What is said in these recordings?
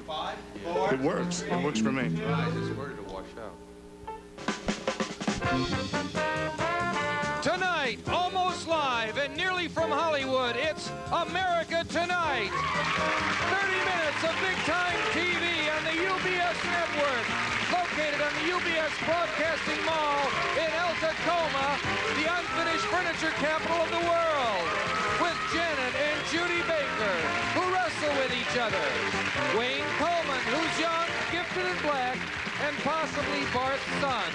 5, 4. It works. It works for me. I just worried to wash out. Tonight, almost live and nearly from Hollywood, it's America Tonight. 30 minutes of big-time TV on the UBS network. Located on the UBS Broadcasting Mall in El Tacoma, the unfinished furniture capital of the world. With Janet and Judy Baker, who wrestle with each other. Wayne Coleman, who's young, gifted and black, and possibly Bart's son.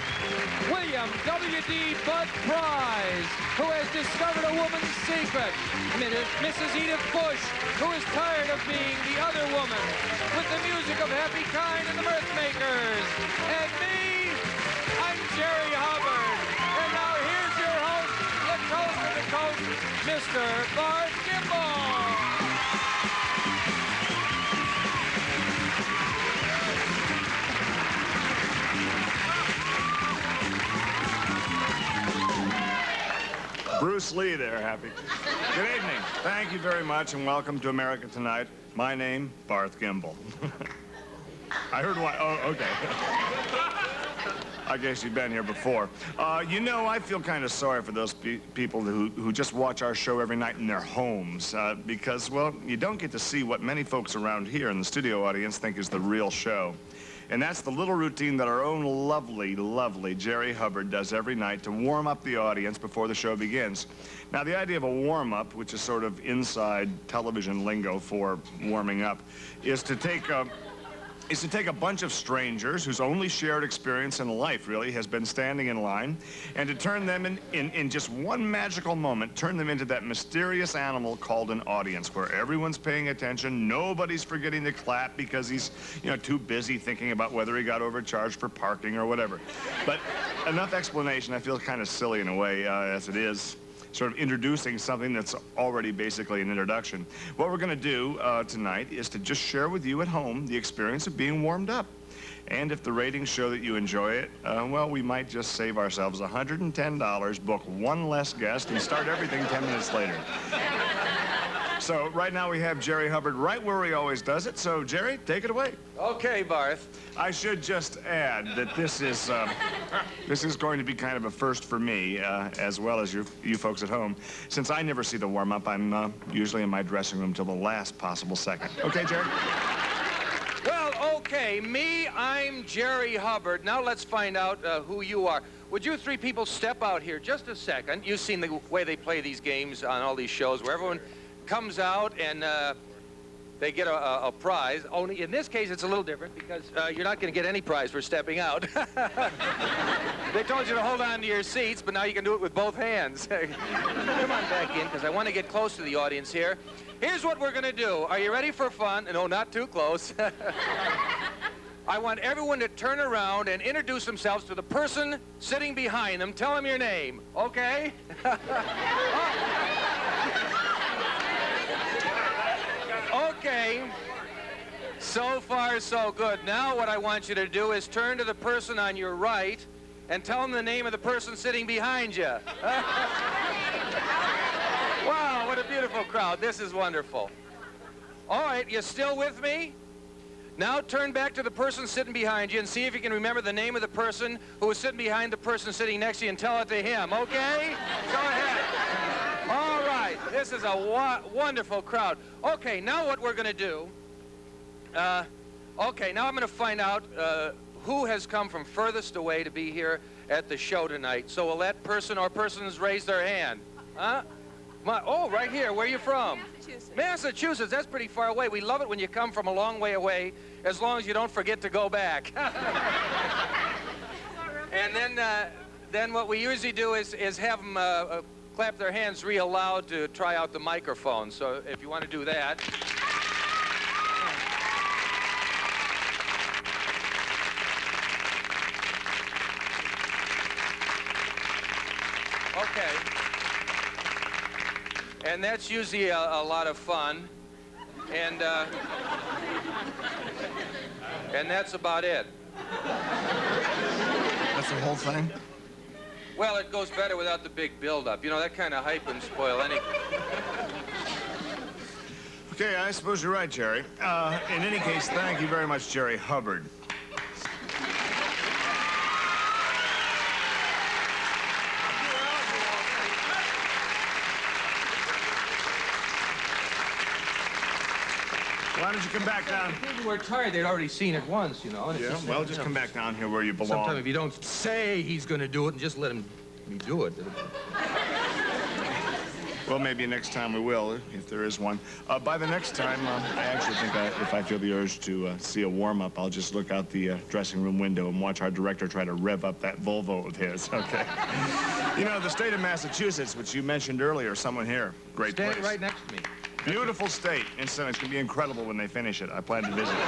William W.D. Bud Price, who has discovered a woman's secret. Mrs. Edith Bush, who is tired of being the other woman. With the music of Happy Kind and the Mirthmakers. And me, I'm Jerry Hubbard. And now here's your host, the coast of the coast, Mr. Bart Kimball. Bruce Lee there, Happy. Good evening. Thank you very much, and welcome to America Tonight. My name, Barth Gimbel. I heard why. Oh, okay. I guess you've been here before. You know, I feel kind of sorry for those people who just watch our show every night in their homes because, well, you don't get to see what many folks around here in the studio audience think is the real show. And that's the little routine that our own lovely, lovely Jerry Hubbard does every night to warm up the audience before the show begins. Now, the idea of a warm-up, which is sort of inside television lingo for warming up, is to take a bunch of strangers whose only shared experience in life, really, has been standing in line, and to turn them in just one magical moment, turn them into that mysterious animal called an audience, where everyone's paying attention, nobody's forgetting to clap because he's, you know, too busy thinking about whether he got overcharged for parking or whatever. But enough explanation. I feel kind of silly in a way, as it is. Sort of introducing something that's already basically an introduction. What we're going to do tonight is to just share with you at home the experience of being warmed up. And if the ratings show that you enjoy it, well, we might just save ourselves $110, book one less guest, and start everything 10 minutes later. So right now we have Jerry Hubbard right where he always does it. So, Jerry, take it away. Okay, Barth. I should just add that this is going to be kind of a first for me, as well as you folks at home. Since I never see the warm-up, I'm usually in my dressing room till the last possible second. Okay, Jerry? Well, okay, me, I'm Jerry Hubbard. Now let's find out who you are. Would you three people step out here just a second? You've seen the way they play these games on all these shows where everyone comes out and they get a prize. Only in this case, it's a little different because you're not going to get any prize for stepping out. They told you to hold on to your seats, but now you can do it with both hands. Come on back in, because I want to get close to the audience here. Here's what we're going to do. Are you ready for fun? No, not too close. I want everyone to turn around and introduce themselves to the person sitting behind them. Tell them your name, okay? Okay, so far so good. Now what I want you to do is turn to the person on your right and tell them the name of the person sitting behind you. Wow, what a beautiful crowd. This is wonderful. All right, you still with me? Now turn back to the person sitting behind you and see if you can remember the name of the person who was sitting behind the person sitting next to you and tell it to him, okay? Go ahead. All right, this is a wonderful crowd. Okay, now what we're going to do, okay, now I'm going to find out who has come from furthest away to be here at the show tonight. So will that person or persons raise their hand? Huh? Oh, right here. Where are you from? Massachusetts. Massachusetts. That's pretty far away. We love it when you come from a long way away, as long as you don't forget to go back. And then what we usually do is have them clap their hands real loud to try out the microphone. So if you want to do that. Okay. And that's usually a lot of fun. And that's about it. That's the whole thing? Well, it goes better without the big build-up. You know, that kind of hype can spoil any... Okay, I suppose you're right, Jerry. In any case, thank you very much, Jerry Hubbard. Why don't you come back down? People were tired. They'd already seen it once, you know. And it's Yeah, well, just come back down here where you belong. Sometimes if you don't say he's going to do it and just let him do it. Well, maybe next time we will, if there is one. By the next time, I actually think if I feel the urge to see a warm-up, I'll just look out the dressing room window and watch our director try to rev up that Volvo of his, okay? You know, the state of Massachusetts, which you mentioned earlier, someone here, great place. Standing right next to me. Beautiful state. Incidentally, it's going to be incredible when they finish it. I plan to visit it.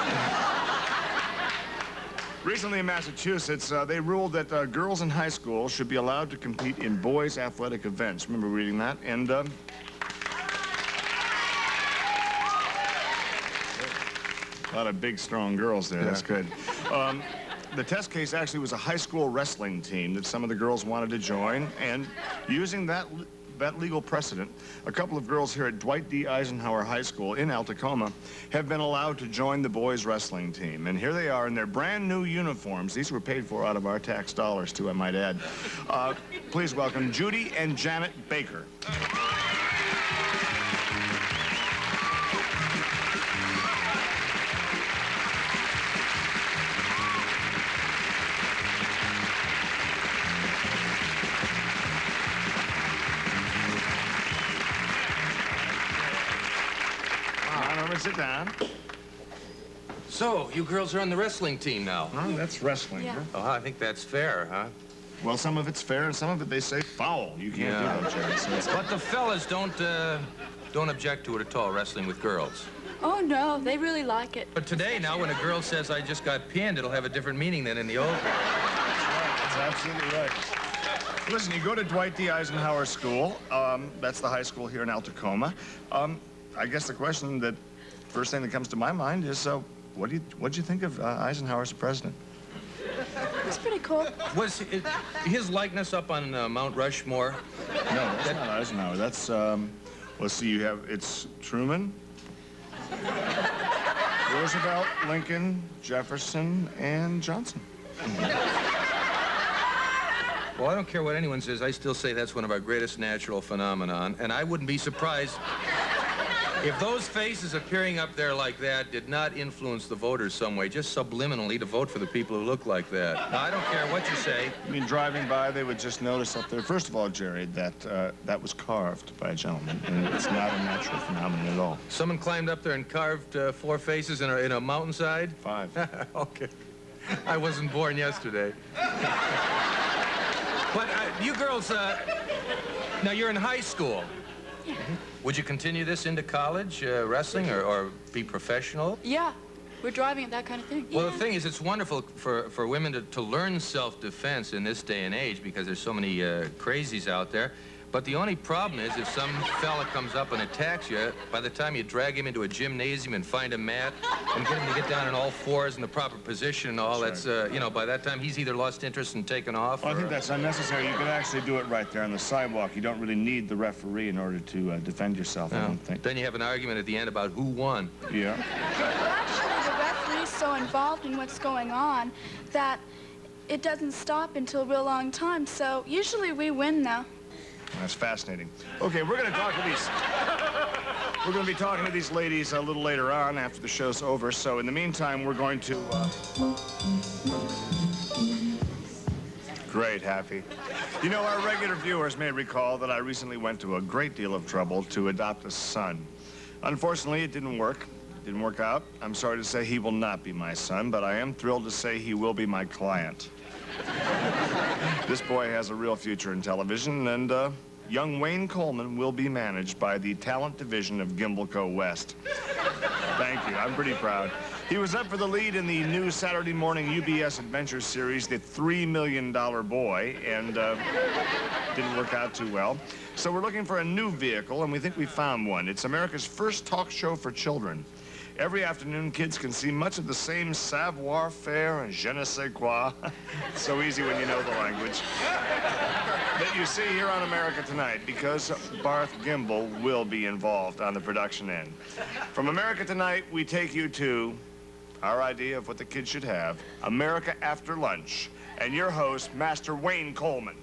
Recently in Massachusetts, they ruled that girls in high school should be allowed to compete in boys' athletic events. Remember reading that? And, a lot of big, strong girls there. Yeah. That's good. The test case actually was a high school wrestling team that some of the girls wanted to join, and using that legal precedent, a couple of girls here at Dwight D. Eisenhower High School in Tacoma have been allowed to join the boys' wrestling team. And here they are in their brand new uniforms. These were paid for out of our tax dollars, too, I might add. Please welcome Judy and Janet Baker. Sit down. So, you girls are on the wrestling team now. Oh, that's wrestling. Yeah. Huh? Oh, I think that's fair, huh? Well, some of it's fair, and some of it they say foul. You can't do that, Jerry. So it's... But the fellas don't object to it at all, wrestling with girls. Oh, no, they really like it. But today, now, when a girl says, I just got pinned, it'll have a different meaning than in the old days. That's absolutely right. Listen, you go to Dwight D. Eisenhower School. That's the high school here in Tacoma. I guess the question that first thing that comes to my mind is, what'd you think of Eisenhower as president? It's pretty cool. Was his likeness up on Mount Rushmore? No, that's not Eisenhower. That's, let's see, it's Truman, Roosevelt, Lincoln, Jefferson, and Johnson. Well, I don't care what anyone says. I still say that's one of our greatest natural phenomenon, and I wouldn't be surprised if those faces appearing up there like that did not influence the voters some way, just subliminally to vote for the people who look like that. Now, I don't care what you say. I mean, driving by, they would just notice up there, first of all, Jerry, that was carved by a gentleman, and it's not a natural phenomenon at all. Someone climbed up there and carved 4 faces in a mountainside? 5. Okay. I wasn't born yesterday. But you girls, now you're in high school. Yeah. Would you continue this into college, wrestling, or be professional? Yeah, we're driving at that kind of thing. Well, yeah. the thing is, it's wonderful for women to learn self-defense in this day and age because there's so many crazies out there. But the only problem is if some fella comes up and attacks you, by the time you drag him into a gymnasium and find a mat and get him to get down on all fours in the proper position and all, that's, you know, by that time he's either lost interest and taken off. Well, I think that's unnecessary. You can actually do it right there on the sidewalk. You don't really need the referee in order to defend yourself, I don't think. Then you have an argument at the end about who won. Yeah. Well, actually, the referee's so involved in what's going on that it doesn't stop until a real long time, so usually we win now. That's fascinating. Okay, we're going to talk to these... We're going to be talking to these ladies a little later on after the show's over, so in the meantime, we're going to... Great, Happy. You know, our regular viewers may recall that I recently went to a great deal of trouble to adopt a son. Unfortunately, it didn't work. It didn't work out. I'm sorry to say he will not be my son, but I am thrilled to say he will be my client. This boy has a real future in television, and young Wayne Coleman will be managed by the talent division of Gimbalco West. Thank you. I'm pretty proud. He was up for the lead in the new Saturday morning UBS adventure series, The $3 Million Boy, and didn't work out too well. So we're looking for a new vehicle, and we think we found one. It's America's first talk show for children. Every afternoon, kids can see much of the same savoir-faire and je ne sais quoi. It's so easy when you know the language. that you see here on America Tonight, because Barth Gimble will be involved on the production end. From America Tonight, we take you to our idea of what the kids should have, America After Lunch, and your host, Master Wayne Coleman.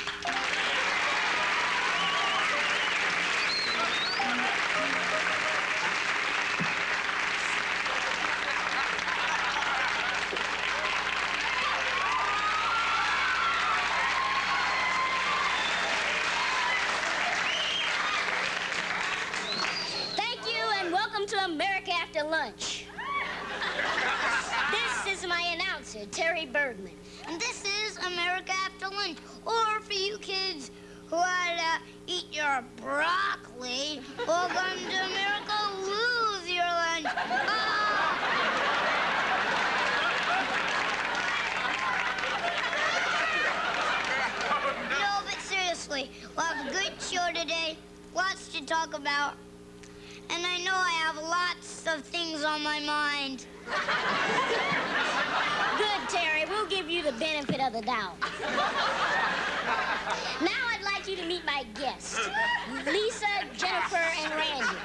To America After Lunch. This is my announcer, Terry Bergman. And this is America After Lunch. Or for you kids who want to eat your broccoli, welcome to America, lose your lunch. No, but seriously, we'll have a good show today. Lots to talk about. And I know I have lots of things on my mind. Good, Terry. We'll give you the benefit of the doubt. Now I'd like you to meet my guests, Lisa, Jennifer, and Randy.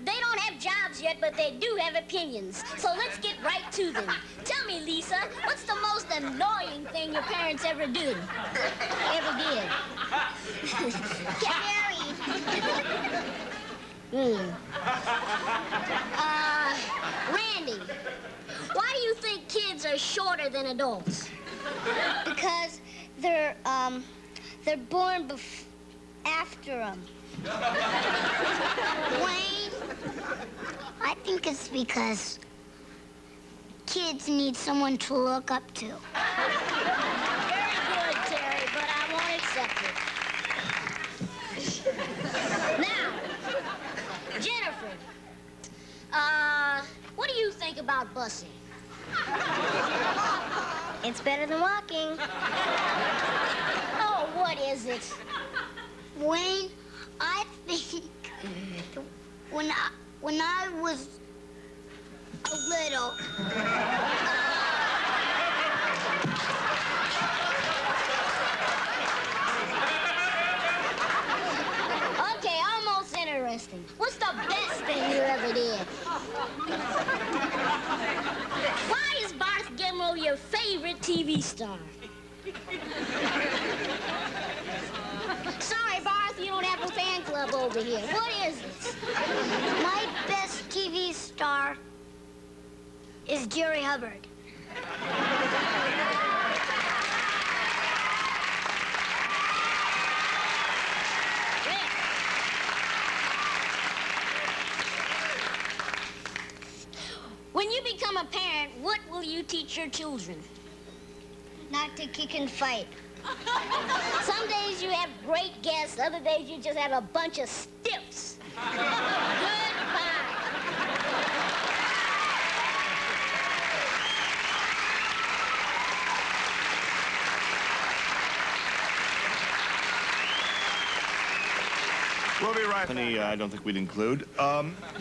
They don't have jobs yet, but they do have opinions. So let's get right to them. Tell me, Lisa, what's the most annoying thing your parents ever did? Terry. Randy, why do you think kids are shorter than adults? Because they're born after them. Wayne, I think it's because kids need someone to look up to. Very good, Terry, but I won't accept it. Now, Jennifer, what do you think about busing? It's better than walking. Oh, what is it? Wayne, I think when I was a little, okay, almost interesting. What's the best thing you ever did? Why is Barth Gimble your favorite TV star? Sorry, Barth, you don't have a fan club over here. What is it? My best TV star is Jerry Hubbard. When you become a parent, what will you teach your children? Not to kick and fight. Some days you have great guests, other days you just have a bunch of stiffs. Goodbye. We'll be right. I don't think we'd include.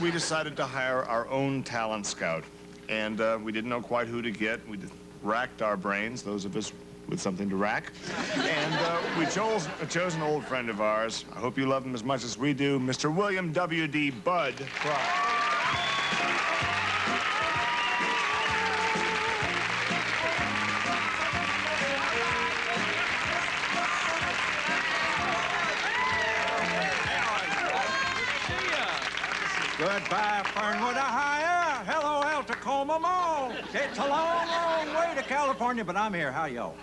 We decided to hire our own talent scout, and we didn't know quite who to get. We racked our brains, those of us with something to rack, and we chose an old friend of ours. I hope you love him as much as we do, Mr. William W.D. Bud Fry. Goodbye, Fernwood, Ohio. Hello, El Tacoma Mall. It's a long, long way to California, but I'm here. How y'all?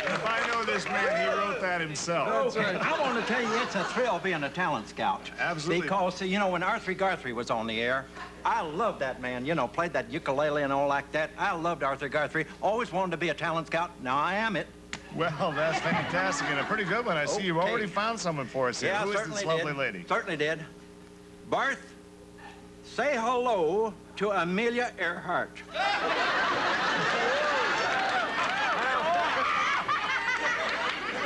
If I know this man, he wrote that himself. That's right. I want to tell you, it's a thrill being a talent scout. Absolutely. Because, you know, when Arthur Guthrie was on the air, I loved that man. You know, played that ukulele and all like that. I loved Arthur Guthrie. Always wanted to be a talent scout. Now I am it. Well, that's fantastic, and a pretty good one. I see you've already found someone for us here. Yeah, Who is this lovely lady? Certainly did. Barth, say hello to Amelia Earhart.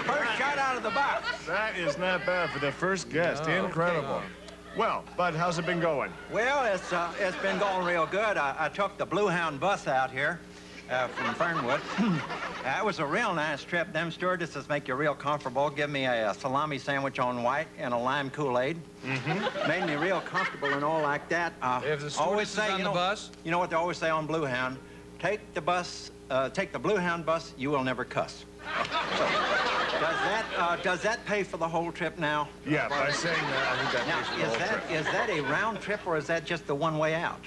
First shot out of the box. That is not bad for the first guest. Incredible. Well, Bud, how's it been going? Well, it's been going real good. I took the Blue Hound bus out here, from Fernwood. That was a real nice trip. Them stewardesses make you real comfortable. Give me a salami sandwich on white and a lime Kool-Aid. Made me real comfortable and all like that. If the stewardess is on the bus? You know what they always say on Blue Hound? Take the Blue Hound bus, you will never cuss. So, does that pay for the whole trip now? Yeah, by saying that, I think that pays for the whole trip. Is that a round trip or is that just the one way out?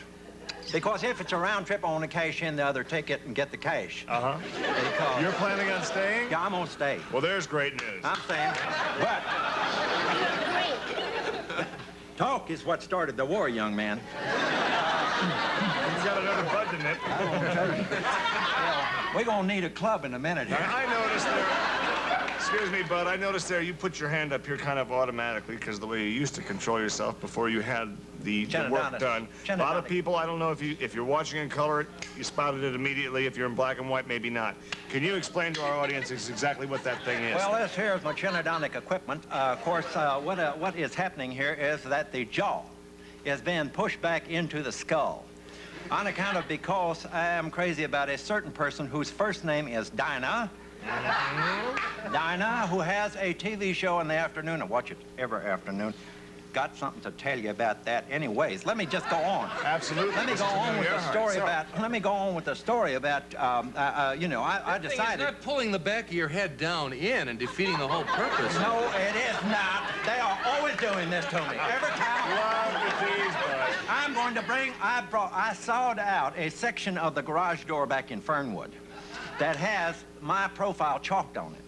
Because if it's a round trip, I want to cash in the other ticket and get the cash. Because You're planning on staying? yeah, I'm gonna stay. Well, there's great news. I'm staying. But talk is what started the war, young man. He's got another button in it. We're gonna need a club in a minute here. I noticed there, excuse me, Bud, I noticed there you put your hand up here kind of automatically because the way you used to control yourself before you had the work done. A lot of people, I don't know if you're watching in color, you spotted it immediately. If you're in black and white, maybe not. Can you explain to our audience exactly what that thing is? Well, this here is my chinodonic equipment. Of course, what is happening here is that the jaw is being pushed back into the skull. On account of because I am crazy about a certain person whose first name is Dinah. Dinah, who has a TV show in the afternoon. I watch it every afternoon. Got something to tell you about that. Anyways, let me just go on. Absolutely. Let me go on with the story about. Let me go on with the story about. You know, I decided. It's not pulling the back of your head down in and defeating the whole purpose. No, it is not. They are always doing this to me. Every time. Love with these, Bud. I'm going to bring. I sawed out a section of the garage door back in Fernwood that has my profile chalked on it.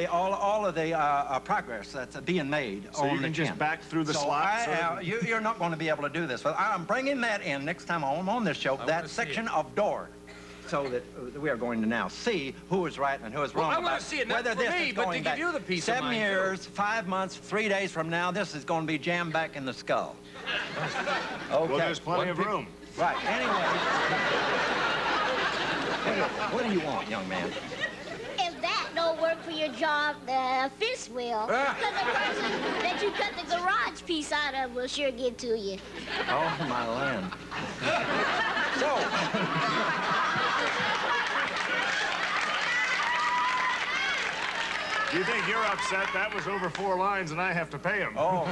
All of the progress that's being made So on you the can just chin. back through the slots? You're not going to be able to do this. But I'm bringing that in next time I'm on this show, that section of door, so that we are going to now see who is right and who is wrong. I want about to see it, not whether for this me, is but to going give back. you the peace of 7 mind, years, 5 months, 3 days from now, this is going to be jammed back in the skull. Okay. Well, there's plenty of room. Right. Anyway. What do you want, young man? If that don't work for your job, the fist will. Because the person that you cut the garage piece out of will sure get to you. Oh, my land. So, You think you're upset? That was over 4 lines, and I have to pay him. oh, my.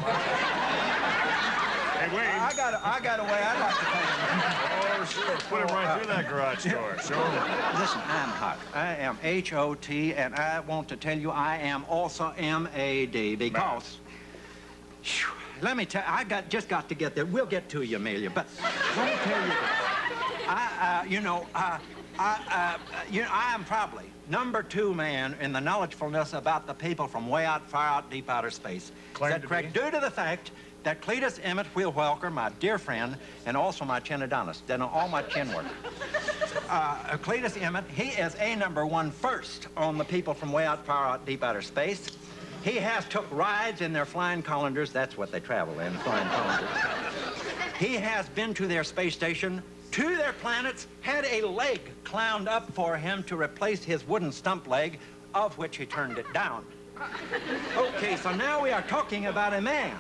Hey, Wayne. I got a way I'd like to pay him. Oh, sure. Put him right through that garage door. Show him. Listen, I'm hot. I am H-O-T, and I want to tell you I am also M-A-D because... Phew, let me tell you, just got to get there. We'll get to you, Amelia, but let me tell you this. I am probably #2 man in the knowledgefulness about the people from way out, far out, deep outer space. Claim Is that to correct? be? Due to the fact that Cletus Emmett Wheelwalker, my dear friend, and also my chinodontist, done all my chin work. Cletus Emmett, he is #1 first on the people from way out, far out, deep outer space. He has took rides in their flying colanders. That's what they travel in, flying colanders. He has been to their space station, to their planets, had a leg clowned up for him to replace his wooden stump leg, of which he turned it down. Okay, so now we are talking about a man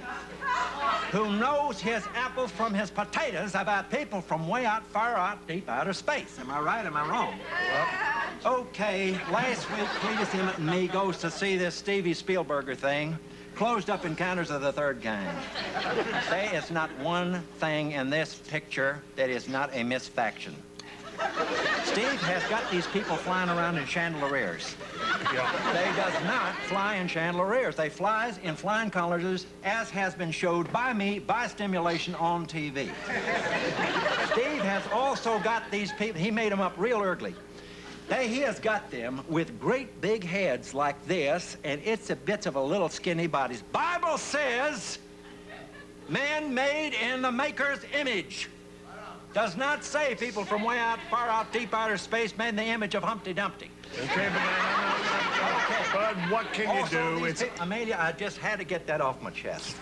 who knows his apples from his potatoes about people from way out, far out, deep outer space. Am I right? Am I wrong? Okay, last week, Cletus Emmett and me goes to see this Stevie Spielberger thing, closed up encounters of the third kind. There is not one thing in this picture that is not a misfaction. Steve has got these people flying around in chandeliers. They does not fly in chandeliers. They flies in flying colanders, as has been showed by me by stimulation on TV. Steve has also got these people, he made them up real ugly. He has got them with great big heads like this, and it's a bits of a little skinny bodies. Bible says, man made in the maker's image. Does not say people from way out, far out, deep outer space made in the image of Humpty Dumpty. Okay, Bud, what can you do? It's Amelia, I just had to get that off my chest.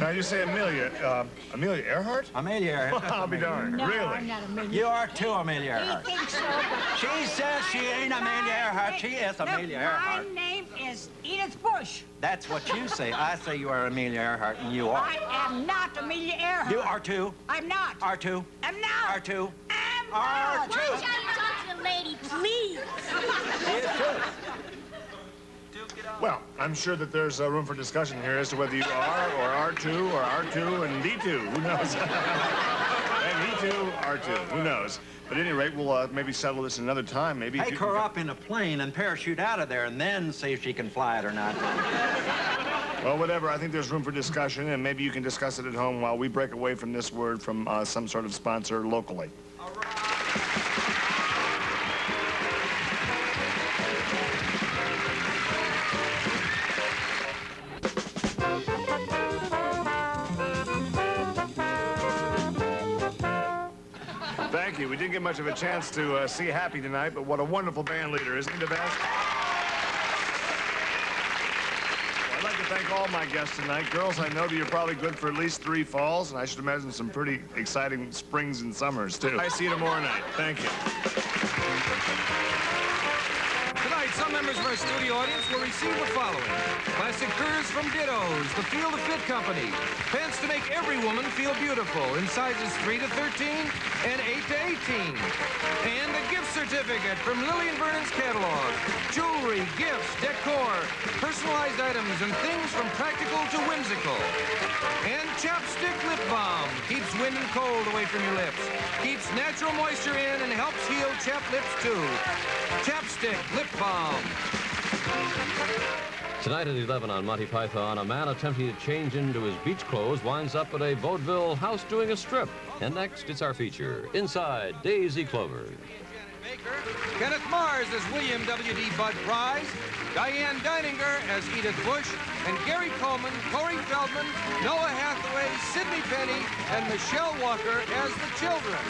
now you say Amelia. Amelia Earhart? Amelia Earhart. I'll be darned. No, Really? I'm not Amelia. You are too, Amelia He Earhart. thinks so, but... She says she ain't Amelia Earhart. She is Amelia Earhart. My name is Edith Bush. That's what you say. I say you are Amelia Earhart, and you are. I am not Amelia Earhart. You are too. I'm not. Are too. I'm not. Are too. I'm R2. Watch how you talk to the lady, please. Well, I'm sure that there's room for discussion here as to whether you are or R2 or R2 and D2. Who knows? And E2, R2. Who knows? But at any rate, we'll maybe settle this another time. Maybe Take her up in a plane and parachute out of there and then see if she can fly it or not. Well, whatever. I think there's room for discussion, and maybe you can discuss it at home while we break away from this word from some sort of sponsor locally. Thank you. We didn't get much of a chance to see Happy tonight, but what a wonderful band leader, isn't he the best? Well, I'd like to thank all my guests tonight. Girls, I know that you're probably good for at least 3 falls, and I should imagine some pretty exciting springs and summers, too. I see you tomorrow night. Thank you. Tonight, some members of our studio audience will receive the following: classic furs from Dittos, the Feel to Fit Company, pants to make every woman feel beautiful in sizes 3 to 13 and 8 to 18, and a gift certificate from Lilly & Vernon's catalog. Jewelry, gifts, decor, personalized items, and things from practical to whimsical. And Chapstick Lip Balm keeps wind and cold away from your lips, keeps natural moisture in, and helps heal chapped lips too. Chapstick Lip Balm. Tonight at 11 on Monty Python, a man attempting to change into his beach clothes winds up at a vaudeville house doing a strip. And next, it's our feature, Inside Daisy Clover. Kenneth Mars as William W.D. Bud Price, Diane Deininger as Edith Bush, and Gary Coleman, Corey Feldman, Noah Hathaway, Sidney Penny, and Michelle Walker as the children.